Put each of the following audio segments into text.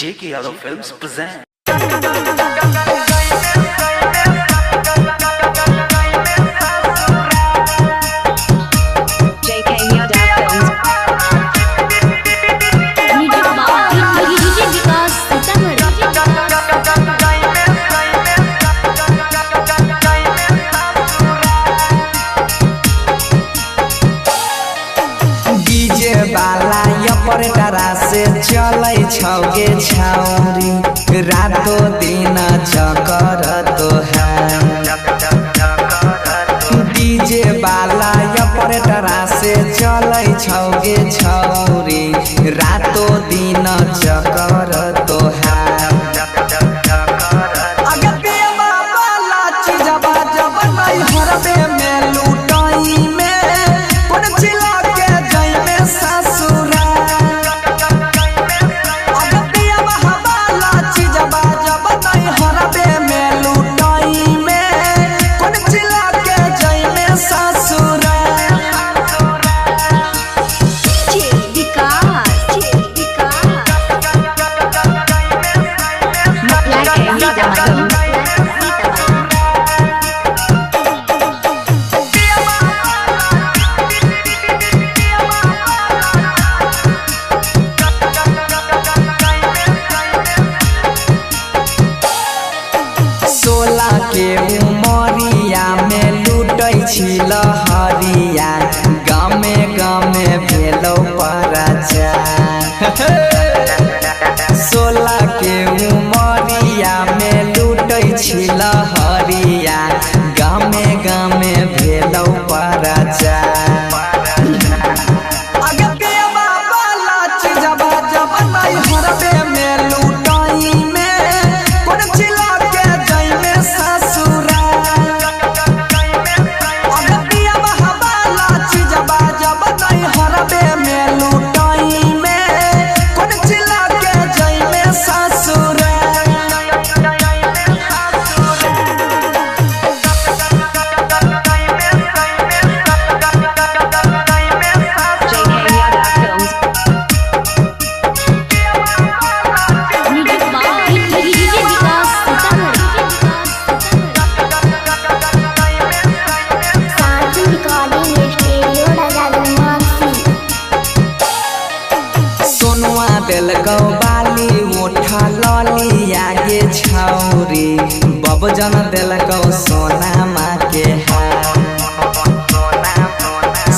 J.K. Yadav Films present. J.K. Yadav Films. DJ वाला ऑपरेटरा से चलै छौगे छौरी रातो दिन चकर तो है। डीजे वाला ऑपरेटरा से चलै छौगे छौरी रातो दिन चकर तो है। अगे वाला चीजबा जब नहीं हरबे में लूटाई में कोन चिल्ला के जाई में ससुरा। अगे वाला चीजबा जब नहीं हरबे में लूटाई में कोन चिल्ला के जाई में ससुरा। के उमरिया में लूटै छी लहरिया गामे गामे भेलौ पराचार। 16 के उमरिया में लूटै छी लहरिया गामे गामे भेलौ पराचार। अगे वाला चीजबा जब नहीं हरबे में लूटाई में कोन चिल्ला के जाई में ससुरा। अगे वाला चीजबा जब नहीं हरबे में लूटाई में कोन चिल्ला के जाई में ससुरा। देलकौ बाली उठा लली आगे छौरी बबजन देलकौ सोना माँ के हार।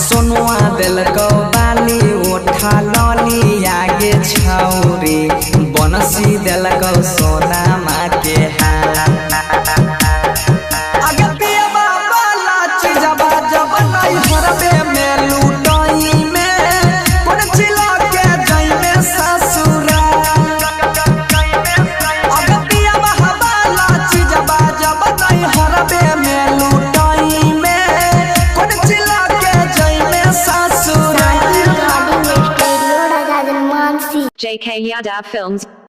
सोनुआ देलकौ बाली उठा लली आगे छौरी बनसी देलकौ सोना माँ के हार। अगे वाला चीजबा जब नहीं हरबे में लूटाई में कोन चिल्ला के जाई में ससुरा। अगे वाला चीजबा जब नहीं हरबे में लूटाई में कोन चिल्ला के जाई में ससुरा। J.K. Yadav Films.